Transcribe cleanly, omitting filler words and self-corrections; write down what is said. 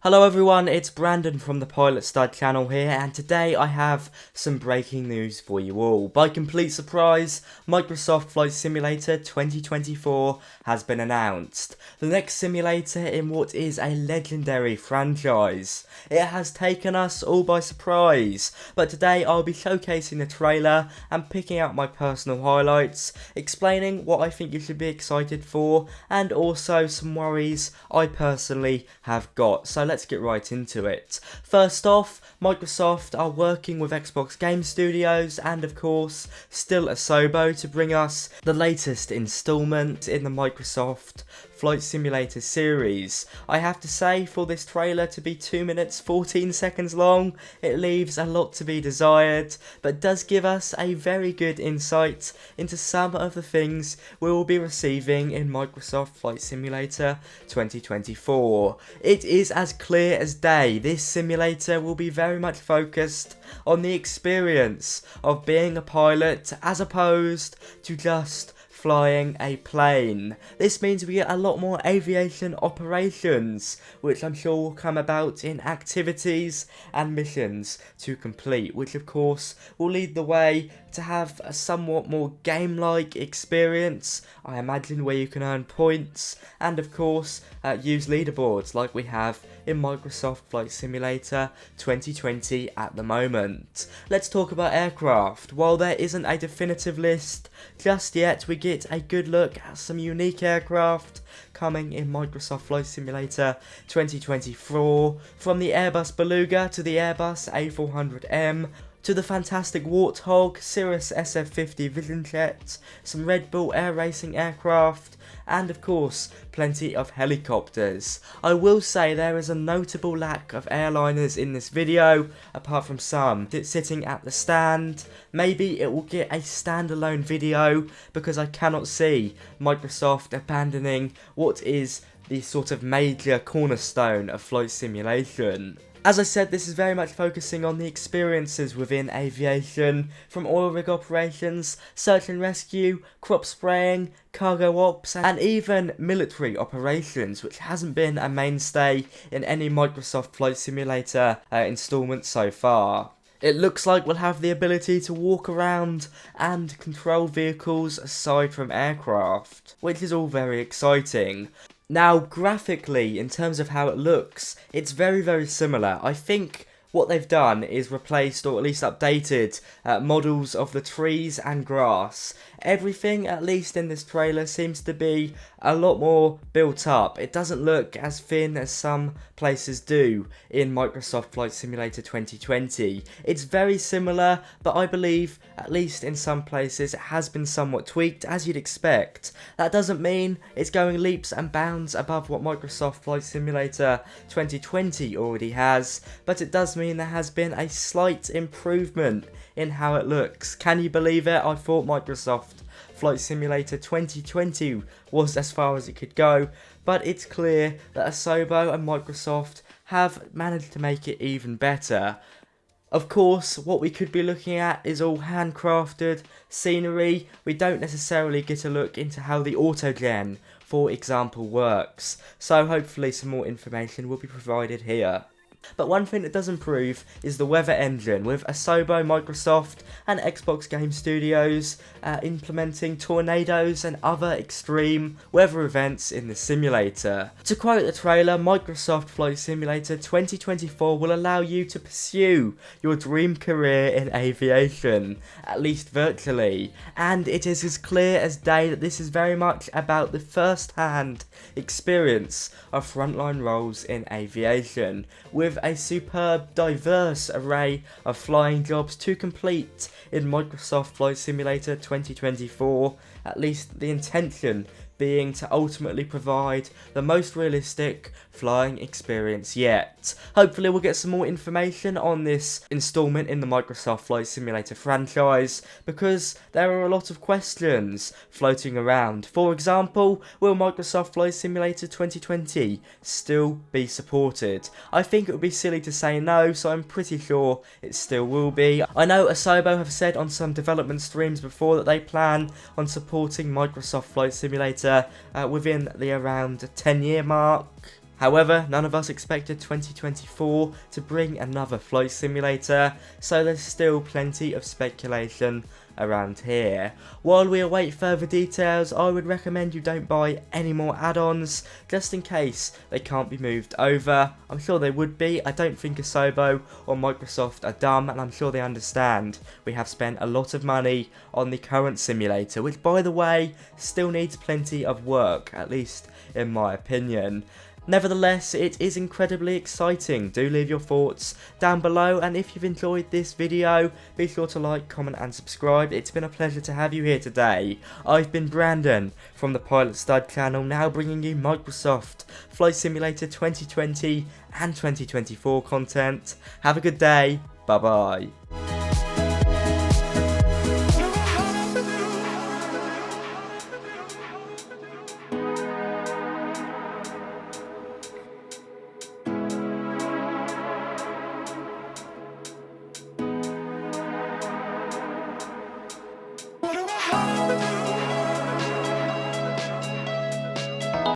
Hello everyone, it's Brandon from the Pilot Stud channel here, and today I have some breaking news for you all. By complete surprise, Microsoft Flight Simulator 2024 has been announced. The next simulator in what is a legendary franchise. It has taken us all by surprise, but today I'll be showcasing the trailer and picking out my personal highlights, explaining what I think you should be excited for, and also some worries I personally have got. So let's get right into it. First off, Microsoft are working with Xbox Game Studios and of course still Asobo to bring us the latest installment in the Microsoft Flight Simulator series. I have to say, for this trailer to be 2 minutes 14 seconds long, it leaves a lot to be desired, but does give us a very good insight into some of the things we will be receiving in Microsoft Flight Simulator 2024. It is as clear as day, this simulator will be very much focused on the experience of being a pilot as opposed to just flying a plane. This means we get a lot more aviation operations, which I'm sure will come about in activities and missions to complete, which of course will lead the way to have a somewhat more game-like experience, I imagine, where you can earn points and of course use leaderboards like we have in Microsoft Flight Simulator 2020 at the moment. Let's talk about aircraft. While there isn't a definitive list just yet, we get a good look at some unique aircraft coming in Microsoft Flight Simulator 2024, from the Airbus Beluga to the Airbus A400M, to the fantastic Warthog, Cirrus SF-50 Vision Jet, some Red Bull air racing aircraft, and of course plenty of helicopters. I will say there is a notable lack of airliners in this video, apart from some sitting at the stand. Maybe it will get a standalone video because I cannot see Microsoft abandoning what is the sort of major cornerstone of flight simulation. As I said, this is very much focusing on the experiences within aviation, from oil rig operations, search and rescue, crop spraying, cargo ops, and even military operations, which hasn't been a mainstay in any Microsoft Flight Simulator installment so far. It looks like we'll have the ability to walk around and control vehicles aside from aircraft, which is all very exciting. Now, graphically, in terms of how it looks, it's very similar. I think what they've done is replaced, or at least updated, models of the trees and grass. Everything, at least in this trailer, seems to be a lot more built up. It doesn't look as thin as some places do in Microsoft Flight Simulator 2020. It's very similar, but I believe, at least in some places, it has been somewhat tweaked, as you'd expect. That doesn't mean it's going leaps and bounds above what Microsoft Flight Simulator 2020 already has, but it does mean there has been a slight improvement in how it looks. Can you believe it? I thought Microsoft Flight Simulator 2020 was as far as it could go, but it's clear that Asobo and Microsoft have managed to make it even better. Of course, what we could be looking at is all handcrafted scenery. We don't necessarily get a look into how the autogen, for example, works, so hopefully some more information will be provided here. But one thing that does improve is the weather engine, with Asobo, Microsoft and Xbox Game Studios implementing tornadoes and other extreme weather events in the simulator. To quote the trailer, Microsoft Flight Simulator 2024 will allow you to pursue your dream career in aviation, at least virtually, and it is as clear as day that this is very much about the first-hand experience of frontline roles in aviation, with a superb, diverse array of flying jobs to complete in Microsoft Flight Simulator 2024, at least the intention being to ultimately provide the most realistic flying experience yet. Hopefully we'll get some more information on this installment in the Microsoft Flight Simulator franchise, because there are a lot of questions floating around. For example, will Microsoft Flight Simulator 2020 still be supported? I think it would be silly to say no, so I'm pretty sure it still will be. I know Asobo have said on some development streams before that they plan on supporting Microsoft Flight Simulator within the around 10-year mark. However, none of us expected 2024 to bring another flight simulator, so there's still plenty of speculation around here. While we await further details, I would recommend you don't buy any more add-ons, just in case they can't be moved over. I'm sure they would be. I don't think Asobo or Microsoft are dumb, and I'm sure they understand we have spent a lot of money on the current simulator, which, by the way, still needs plenty of work, at least in my opinion. Nevertheless, it is incredibly exciting. Do leave your thoughts down below, and if you've enjoyed this video, be sure to like, comment and subscribe. It's been a pleasure to have you here today. I've been Brandon from the Pilot Stud channel, now bringing you Microsoft Flight Simulator 2020 and 2024 content. Have a good day. Bye bye.